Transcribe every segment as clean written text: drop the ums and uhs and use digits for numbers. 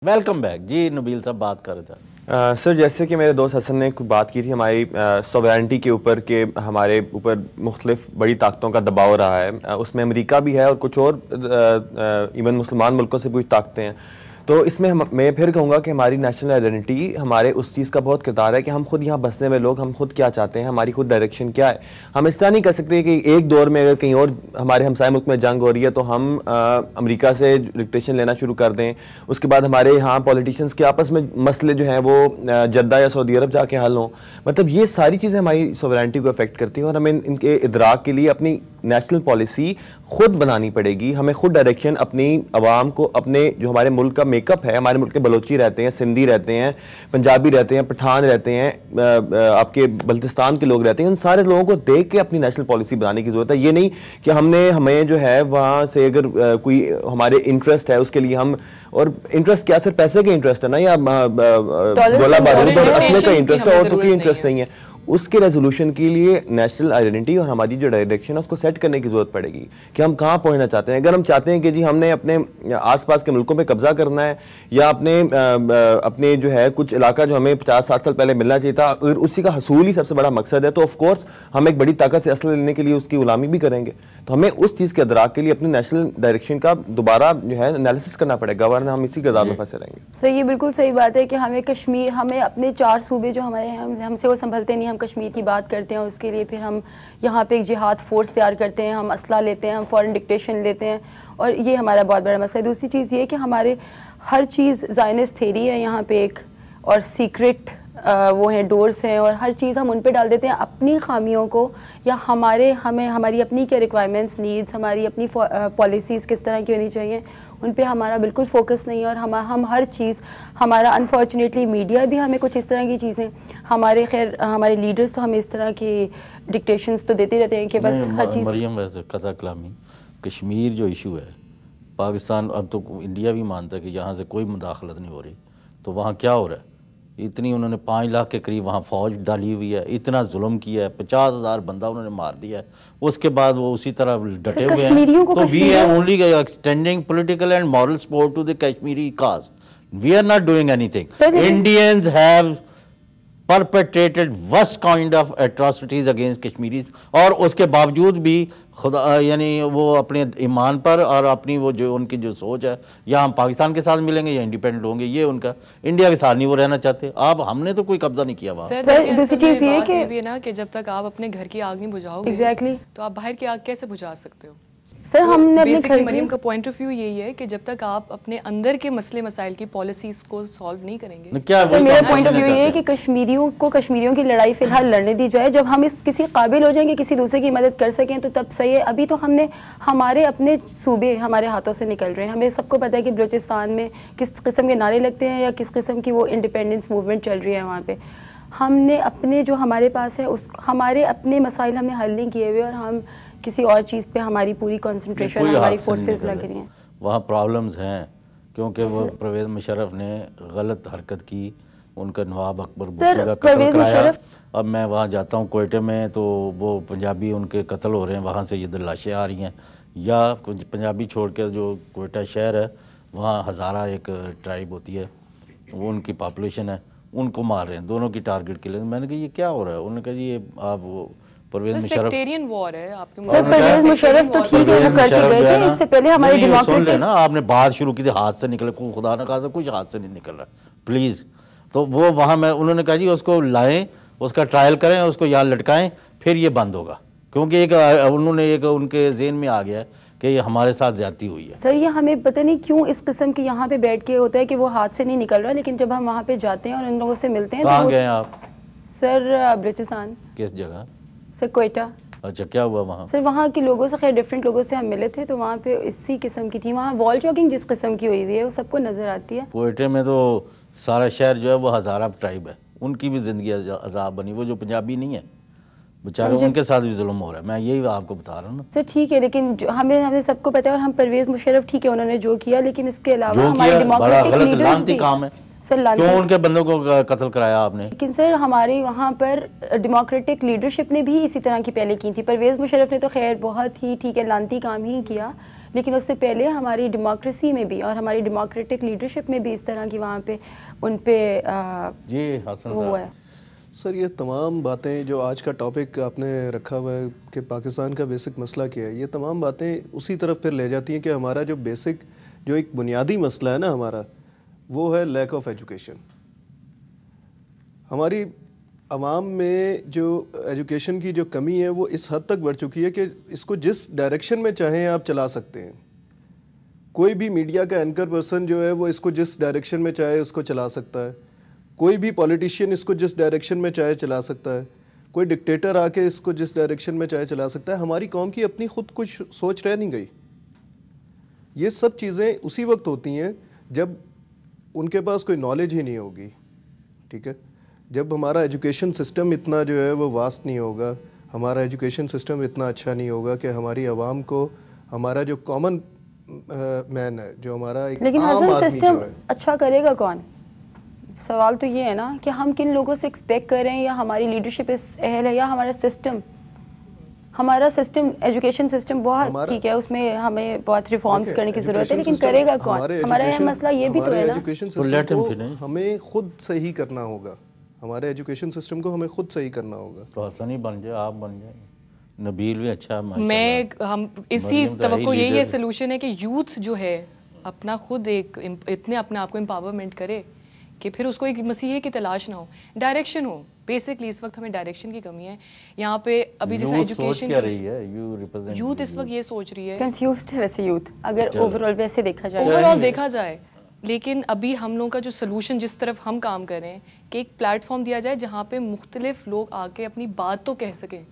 Welcome back जी। नबील साहब बात कर रहे थे। सर जैसे कि मेरे दोस्त हसन ने बात की थी हमारी सॉवरेनिटी के ऊपर के हमारे ऊपर मुख्तलिफ बड़ी ताकतों का दबाव रहा है, उसमें अमेरिका भी है और कुछ और इवन मुसलमान मुल्कों से भी कुछ ताकतें हैं। तो इसमें मैं फिर कहूँगा कि हमारी नेशनल आइडेंटिटी हमारे उस चीज़ का बहुत किरदार है कि हम खुद यहाँ बसने में लोग हम खुद क्या चाहते हैं, हमारी खुद डायरेक्शन क्या है। हम इस तरह नहीं कर सकते कि एक दौर में अगर कहीं और हमारे हमसाय मुल्क में जंग हो रही है तो हम अमेरिका से डिक्टेशन लेना शुरू कर दें, उसके बाद हमारे यहाँ पॉलिटिशियंस के आपस में मसले जो हैं वो जद्दा या सऊदी अरब जाके हल हों। मतलब ये सारी चीज़ें हमारी सॉवरेनिटी को अफेक्ट करती हैं और हमें इनके इदराक के लिए अपनी नेशनल पॉलिसी खुद बनानी पड़ेगी। हमें खुद डायरेक्शन अपनी आवाम को, अपने जो हमारे मुल्क का मेकअप है, हमारे मुल्क के बलोची रहते हैं, सिंधी रहते हैं, पंजाबी रहते हैं, पठान रहते हैं, आपके बल्तिस्तान के लोग रहते हैं, उन सारे लोगों को देख के अपनी नेशनल पॉलिसी बनाने की जरूरत है। ये नहीं कि हमें जो है वहाँ से अगर कोई हमारे इंटरेस्ट है उसके लिए हम, और इंटरेस्ट क्या सिर्फ पैसे का इंटरेस्ट है ना, या गोला बारूद और असले का इंटरेस्ट है और तो कोई इंटरेस्ट नहीं है। उसके रेजोल्यूशन के लिए नेशनल आइडेंटिटी और हमारी जो डायरेक्शन है उसको सेट करने की जरूरत पड़ेगी कि हम कहाँ पहुंचना चाहते हैं। अगर हम चाहते हैं कि जी हमने अपने आसपास के मुल्कों पे कब्जा करना है या अपने जो है कुछ इलाका जो हमें 50-60 साल पहले मिलना चाहिए था, अगर उसी का हसूल ही सबसे बड़ा मकसद है तो ऑफ कोर्स हम एक बड़ी ताकत से असला लेने के लिए उसकी गुलामी भी करेंगे। तो हमें उस चीज़ के अदराक के लिए अपनी नेशनल डायरेक्शन का दोबारा जो है एनालिसिस करना पड़ेगा, वरना हम इसी गज़ाब में फंसे रहेंगे। सर ये बिल्कुल सही बात है कि हमें अपने 4 सूबे जो हमारे हमसे वो संभलते नहीं। हम कश्मीर की बात करते हैं, उसके लिए फिर हम यहाँ पे एक जिहाद फोर्स तैयार करते हैं, हम असला लेते हैं, हम फॉरेन डिक्टेशन लेते हैं, और ये हमारा बहुत बड़ा मसला है। दूसरी चीज़ ये कि हमारे हर चीज़ ज़ायनिस्ट थेरी है यहाँ पे एक, और सीक्रेट वो हैं डोर्स हैं, और हर चीज़ हम उन पे डाल देते हैं अपनी खामियों को, या हमारी अपनी क्या रिक्वायरमेंट्स, नीड्स, हमारी अपनी पॉलिसीज़ किस तरह की होनी चाहिए, उन पे हमारा बिल्कुल फोकस नहीं है। और हम हर चीज़ हमारा, अनफॉर्चुनेटली मीडिया भी हमें कुछ इस तरह की चीज़ें, हमारे लीडर्स तो हमें इस तरह की डिक्टेशंस तो देते रहते हैं कि बस हर चीज़। मरियम वैसे कथा कलामी, कश्मीर जो इशू है, पाकिस्तान अब तो इंडिया भी मानता है कि यहाँ से कोई मुदाखलत नहीं हो रही, तो वहाँ क्या हो रहा है? इतनी उन्होंने 5 लाख के करीब वहाँ फ़ौज डाली हुई है, इतना जुल्म किया है, 50,000 बंदा उन्होंने मार दिया है, उसके बाद वो उसी तरह डटे हुए हैं। तो we are only extending political and moral support to the Kashmiri cause, we are not doing anything. Indians have perpetrated worst kind of atrocities against Kashmiris, और उसके बावजूद भी खुदा यानी वो अपने ईमान पर और अपनी वो जो उनकी जो सोच है, या हम पाकिस्तान के साथ मिलेंगे या इंडिपेंडेंट होंगे, ये उनका, इंडिया के साथ नहीं वो रहना चाहते। अब हमने तो कोई कब्जा नहीं किया वहाँ। सर दूसरी चीज़ ये कि ना कि जब तक आप अपने घर की आग नहीं बुझाओगे, एग्जैक्टली, तो आप बाहर की आग कैसे बुझा सकते हो? सर हमने अपने घर मरियम का पॉइंट ऑफ व्यू यही है कि जब तक आप अपने अंदर के मसले मसाइल की पॉलिसीज को सॉल्व नहीं करेंगे। क्या सर मेरा पॉइंट ऑफ व्यू ये है कि कश्मीरियों की लड़ाई फिलहाल लड़ने दी जाए, जब हम किसी काबिल हो जाएंगे, किसी दूसरे की मदद कर सकें तो तब सही है। अभी तो हमारे अपने सूबे हमारे हाथों से निकल रहे हैं। हमें सबको पता है कि बलूचिस्तान में किस किस्म के नारे लगते हैं या किस किस्म की वो इंडिपेंडेंस मूवमेंट चल रही है वहाँ पे। हमने अपने जो हमारे पास है हमारे अपने मसाइल हमने हल नहीं किए हुए, और हम किसी और चीज़ पे हमारी पूरी कंसंट्रेशन, हमारी फोर्सेस लग रही हैं। वहाँ प्रॉब्लम्स हैं क्योंकि वो परवेज़ मुशर्रफ ने गलत हरकत की, उनका नवाब अकबर भुट्टो का कत्ल कराया। अब मैं वहाँ जाता हूँ कोयटे में, तो वो पंजाबी उनके कत्ल हो रहे हैं, वहाँ से ये लाशें आ रही हैं, या कुछ पंजाबी छोड़ के जो कोयटा शहर है वहाँ हज़ारा एक ट्राइब होती है, वो उनकी पॉपुलेशन है, उनको मार रहे हैं, दोनों की टारगेट के लिए। मैंने कहा ये क्या हो रहा है? उन्होंने कहा जी ये आप वो परवेज़ मुशर्रफ वॉर है आपके। सर परवेज़ मुशर्रफ तो ठीक है, वो करके गए थे, इससे पहले हमारे सुन लेना, आपने बात शुरू की थी हाथ से निकले, खुदा न खासा कुछ हाथ से नहीं निकल रहा प्लीज़। तो वो वहाँ मैं, उन्होंने कहा जी उसको लाएं, उसका ट्रायल करें, उसको यहाँ लटकाएं, फिर ये बंद होगा, क्योंकि उनके ज़हन में आ गया कि ये हमारे साथ ज्यादती हुई है। सर ये हमें पता नहीं क्यों इस किस्म के यहाँ पे बैठ के होता है कि वो हाथ से नहीं निकल रहा, लेकिन जब हम वहाँ पे जाते हैं और उन लोगों से मिलते हैं। कहाँ गए आप? सर बलूचिस्तान। किस जगह? सर कोयटा। अच्छा, क्या हुआ वहाँ? सर वहाँ के लोगों से, खैर डिफरेंट लोगों से हम मिले थे, तो वहाँ पे इसी किस्म की थी, वहाँ वॉल चॉकिंग जिस किस्म की हुई है वो सबको नज़र आती है। कोयटे में तो सारा शहर जो है वो हज़ारा ट्राइब है, उनकी भी ज़िंदगी अजाब बनी, वो जो पंजाबी नहीं है बेचारे, उनके साथ भी जुल्म हो रहा है। मैं यही आपको बता रहा हूँ ना। सर ठीक है, लेकिन हमें सबको पता है, और हम परवेज़ मुशर्रफ ठीक है उन्होंने जो किया, लेकिन इसके अलावा हमारे डेमोक्रेटिक लीडर्स भी, काम है। क्यों उनके बंदों को कत्ल कराया आपने? लेकिन सर हमारे वहाँ पर डेमोक्रेटिक लीडरशिप ने भी इसी तरह की पहले की थी। परवेज़ मुशर्रफ ने तो खैर बहुत ही ठीक है लानती काम ही किया, लेकिन उससे पहले हमारी डेमोक्रेसी में भी और हमारी डेमोक्रेटिक लीडरशिप में भी इस तरह की वहाँ पे उन पे जी हसन वो साहब, है। सर ये तमाम बातें जो आज का टॉपिक आपने रखा हुआ है कि पाकिस्तान का बेसिक मसला क्या है, ये तमाम बातें उसी तरफ फिर ले जाती हैं कि हमारा जो बेसिक जो एक बुनियादी मसला है ना हमारा, वो है लैक ऑफ एजुकेशन। हमारी आवाम में जो एजुकेशन की जो कमी है वो इस हद तक बढ़ चुकी है कि इसको जिस डायरेक्शन में चाहें आप चला सकते हैं। कोई भी मीडिया का एंकर पर्सन जो है वो इसको जिस डायरेक्शन में चाहे उसको चला सकता है, कोई भी पॉलिटिशियन इसको जिस डायरेक्शन में चाहे चला सकता है, कोई डिक्टेटर आके इसको जिस डायरेक्शन में चाहे चला सकता है। हमारी कौम की अपनी खुद कुछ सोच रह नहीं गई। ये सब चीज़ें उसी वक्त होती हैं जब उनके पास कोई नॉलेज ही नहीं होगी, ठीक है। जब हमारा एजुकेशन सिस्टम इतना जो है वो वास्ट नहीं होगा, हमारा एजुकेशन सिस्टम इतना अच्छा नहीं होगा कि हमारी आवाम को, हमारा जो कॉमन मैन है, जो हमारा एक लेकिन आम हसन आदमी सिस्टम जो है, अच्छा करेगा कौन? सवाल तो ये है ना कि हम किन लोगों से एक्सपेक्ट कर रहे हैं, या हमारी लीडरशिप इस अहल है, या हमारा सिस्टम एजुकेशन सिस्टम बहुत ठीक है, उसमें हमें बहुत रिफॉर्म्स करने की जरूरत है, लेकिन करेगा कौन? हमारा यह मसला ये भी तो है ना, एजुकेशन तो let सिस्टम him को finish. हमें खुद सही करना होगा। हमारे एजुकेशन सिस्टम को हमें खुद सही करना होगा। तो हसन ही बन जाए, आप बन जाए, नबील भी अच्छा है माशाल्लाह। हम इसी मरियम तो है ही तवक्को यही है, leader। सोल्यूशन है कि यूथ जो है अपना खुद इतने अपने आप को एम्पावरमेंट करे कि फिर उसको एक मसीहे की तलाश ना हो, डायरेक्शन हो। बेसिकली इस वक्त हमें डायरेक्शन की कमी है यहाँ पे। अभी जैसे यूथ सोच एजुकेशन क्या रही है, यू रिप्रेजेंट यूथ इस वक्त ये सोच रही है, कंफ्यूज्ड है वैसे यूथ, अगर चलो। ओवरऑल वैसे देखा जाए। ओवरऑल देखा जाए। लेकिन अभी हम लोगों का जो सोल्यूशन जिस तरफ हम काम कर रहे हैं कि एक प्लेटफॉर्म दिया जाए जहाँ पे मुख्तलिफ लोग आके अपनी बात तो कह सकें।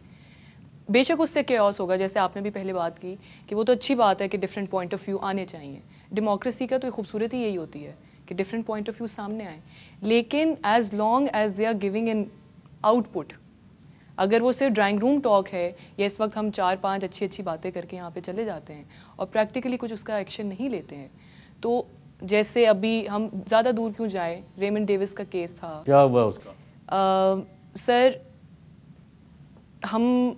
बेशक उससे केओस होगा, जैसे आपने भी पहले बात की कि वो तो अच्छी बात है कि डिफरेंट पॉइंट ऑफ व्यू आने चाहिए। डेमोक्रेसी का तो खूबसूरती यही होती है कि डिफरेंट पॉइंट ऑफ व्यू सामने आए, लेकिन as long as they are giving an output, अगर वो सिर्फ ड्राइंग रूम टॉक है या इस वक्त हम 4-5 अच्छी बातें करके यहाँ पे चले जाते हैं और प्रैक्टिकली कुछ उसका एक्शन नहीं लेते हैं, तो जैसे अभी हम ज़्यादा दूर क्यों जाए, रेमंड डेविस का केस था, क्या हुआ उसका? सर हम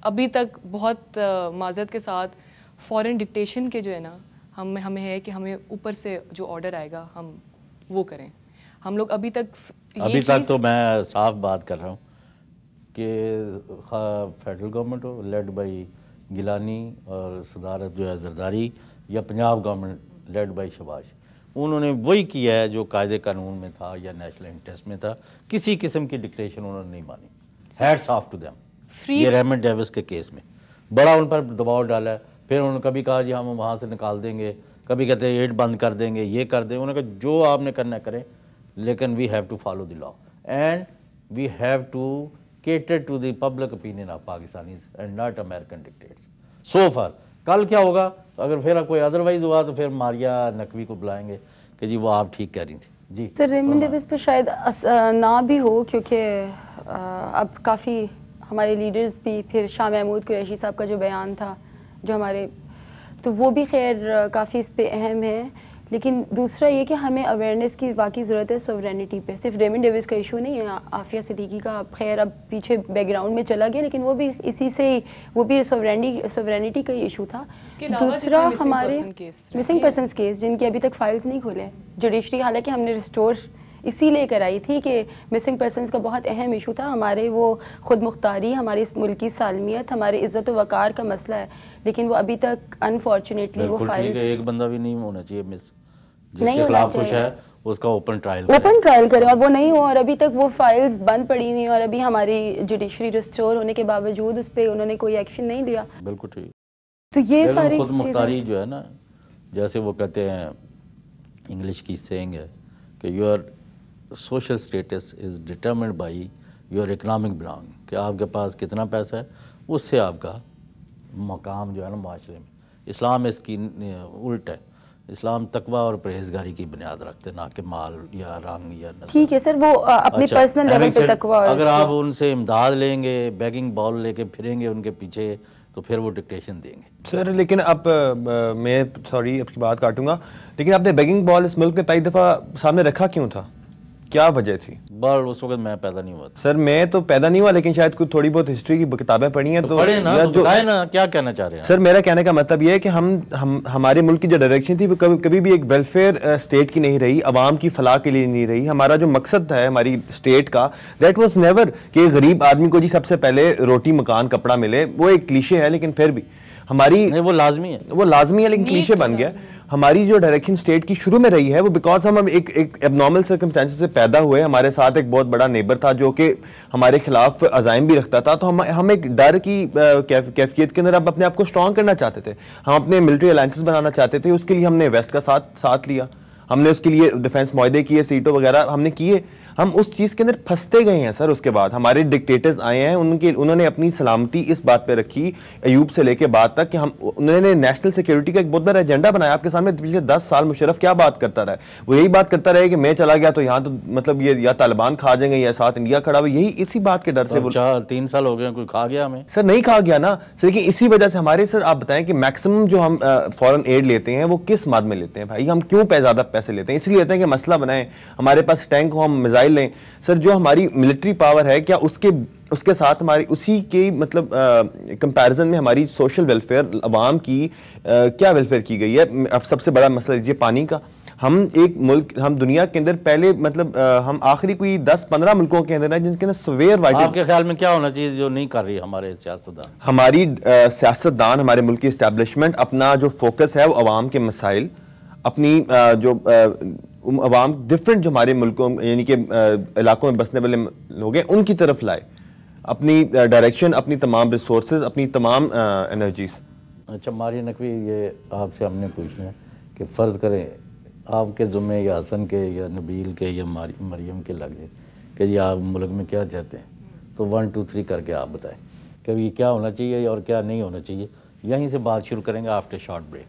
अभी तक बहुत माजरत के साथ फॉरेन डिक्टेशन के जो है ना, हमें है कि हमें ऊपर से जो ऑर्डर आएगा हम वो करें। हम लोग अभी तक अभी तक तो मैं साफ बात कर रहा हूँ कि फेडरल गवर्नमेंट हो लेड बाई गिलानी और सदारत जो है जरदारी, या Punjab government led by Shahbaz, उन्होंने वही किया है जो कायदे कानून में था या नेशनल इंटरेस्ट में था। किसी किस्म की डिक्लेरेशन उन्होंने नहीं मानी। Hats off to them. ये रेमंड डेविस के केस में बड़ा उन पर दबाव डाला है। फिर उन्होंने कभी कहा जी हम वहाँ से निकाल देंगे, कभी कहते हैं एड बंद कर देंगे, ये कर देंगे। उन्होंने कहा जो आपने करना करें, लेकिन we have to follow the law and we have to cater to the public opinion of Pakistanis and not American dictates. So far, कल क्या होगा अगर फिर कोई अदरवाइज हुआ तो फिर मारिया नकवी को बुलाएंगे कि जी वो आप ठीक कह रही थी जी। सर रेमंड डेविस पे शायद ना भी हो, क्योंकि अब काफ़ी हमारे लीडर्स भी, फिर शाह महमूद कुरैशी साहब का जो बयान था जो हमारे, तो वो भी खैर काफ़ी इस पे अहम है। लेकिन दूसरा ये कि हमें अवेयरनेस की वाकई ज़रूरत है सोवरेनिटी पे। सिर्फ रेमंड डेविस का इशू नहीं है, आफिया सिद्दीकी का खैर अब पीछे बैकग्राउंड में चला गया, लेकिन वो भी इसी से ही, वो भी सोवरेनिटी का ही इशू था। दूसरा हमारे मिसिंग पर्सनस केस जिनकी अभी तक फाइल्स नहीं खुले जुडिशरी, हालांकि हमने रिस्टोर इसीलिए कराई थी कि मिसिंग पर्सनस का बहुत अहम इशू था। हमारे वो खुद मुख्तारी, हमारी इस मुल्क की सालमियत, हमारे इज़्ज़त व वक़ार का मसला है, लेकिन वो अभी तक अनफॉर्चुनेटली वो फाइल्स एक बंदा भी नहीं होना चाहिए मिस, जिसके खिलाफ कुछ है उसका ओपन ट्रायल करें, और वो नहीं हुआ, और अभी तक वो फाइल्स बंद पड़ी हुई हैं, और अभी हमारी जुडिशरी रिस्टोर होने के बावजूद उस पर उन्होंने कोई एक्शन नहीं लिया। बिल्कुल ठीक। तो ये सारी खुद मुख्तारी जो है ना, जैसे वो कहते हैं, इंग्लिश की सेइंग है कि your social status is determined by your economic belonging, कि आपके पास कितना पैसा है उससे आपका मकाम जो है ना माशरे में। इस्लाम इसकी उल्ट है। इस्लाम तकवा और परहेजगारी की बुनियाद रखते, ना कि माल या रंग या नस्ल। ठीक है सर, वो अपने पर्सनल लेवल पे तकवा। अगर आप उनसे इमदाद लेंगे, बैगिंग बॉल लेके फिरेंगे उनके पीछे, तो फिर वो डिक्टेशन देंगे। सर लेकिन अब मैं सॉरी आपकी बात काटूंगा, लेकिन आपने बैगिंग बॉल इस मुल्क में पहली दफ़ा सामने रखा क्यों था? क्या वजह थी? बल उस वक्त मैं पैदा नहीं हुआ था। सर मैं तो पैदा नहीं हुआ, लेकिन शायद कुछ थोड़ी बहुत हिस्ट्री की किताबें पढ़ी हैं तो पढ़े ना, तो बताए ना क्या कहना चाह रहे हैं। सर मेरा कहने का मतलब ये है कि हम हमारे मुल्क की जो डायरेक्शन थी वो कभी भी एक वेलफेयर स्टेट की नहीं रही, आवाम की फलाह के लिए नहीं रही। हमारा जो मकसद है हमारी स्टेट का, दैट वाज नेवर कि गरीब आदमी को जी सबसे पहले रोटी मकान कपड़ा मिले। वो एक क्लीशे है, लेकिन फिर भी हमारी नहीं, वो लाजमी है, वो लाजमी है, लेकिन क्लीशे बन गया। हमारी जो डायरेक्शन स्टेट की शुरू में रही है वो बिकॉज हम एक एबनॉर्मल सर्कमस्टेंसेस से पैदा हुए। हमारे साथ एक बहुत बड़ा नेबर था जो कि हमारे खिलाफ अजाइम भी रखता था, तो हम एक डर की कैफियत के अंदर अब अपने आप को स्ट्रॉन्ग करना चाहते थे। हम अपने मिलिट्री अलायंसेस बनाना चाहते थे, उसके लिए हमने वेस्ट का साथ लिया, हमने उसके लिए डिफेंस मुआहदे किए, सीटों वगैरह हमने किए। हम उस चीज़ के अंदर फंसते गए हैं सर। उसके बाद हमारे डिक्टेटर्स आए हैं, उन्होंने अपनी सलामती इस बात पे रखी, अयूब से लेके बाद तक, कि उन्होंने नेशनल सिक्योरिटी का एक बहुत बड़ा एजेंडा बनाया। आपके सामने पिछले 10 साल मुशर्रफ क्या बात करता रहा है? वो यही बात करता रहे कि मैं चला गया तो यहाँ तो मतलब ये या तालिबान खा जाएंगे या साथ इंडिया खड़ा हुआ, यही इसी बात के डर से। 3 साल हो गए, कोई खा गया हमें? सर नहीं खा गया ना सर, लेकिन इसी वजह से हमारे सर आप बताएं कि मैक्सिमम जो हम फॉरेन एड लेते हैं वो किस मद में लेते हैं भाई? हम क्यों ज्यादा पैसे लेते हैं? इसलिए लेते हैं कि मसला बनाएं, हमारे पास टैंक हो, हम मिसाइल लें। सर जो हमारी मिलिट्री पावर है, क्या उसके साथ हमारी उसी के मतलब कंपैरिजन में हमारी सोशल वेलफेयर, अवाम की क्या वेलफेयर की गई है? अब सबसे बड़ा मसला लीजिए पानी का। हम एक मुल्क, हम दुनिया के अंदर पहले मतलब हम आखिरी कोई 10-15 मुल्कों के अंदर है जिनके अंदर सवेयर वाइटल। आपके ख्याल में क्या होना चाहिए जो नहीं कर रही हमारे सियासतदान? हमारी सियासतदान, हमारे मुल्क की इस्टेब्लिशमेंट अपना जो फोकस है वो अवाम के मसाइल, अपनी जो अवाम डिफरेंट जो हमारे मुल्कों यानी कि इलाकों में बसने वाले लोग हैं उनकी तरफ लाए, अपनी डायरेक्शन, अपनी तमाम रिसोर्सेज, अपनी तमाम एनर्जीज। अच्छा मारिया नकवी, ये आपसे हमने पूछना है कि फ़र्ज करें आपके ज़ुम्मे या हसन के या नबील के या मरियम के लग जाए कि जी आप मुल्क में क्या चाहते हैं, तो 1 2 3 करके आप बताएं कि ये क्या होना चाहिए और क्या नहीं होना चाहिए। यहीं से बात शुरू करेंगे आफ्टर शॉर्ट ब्रेक।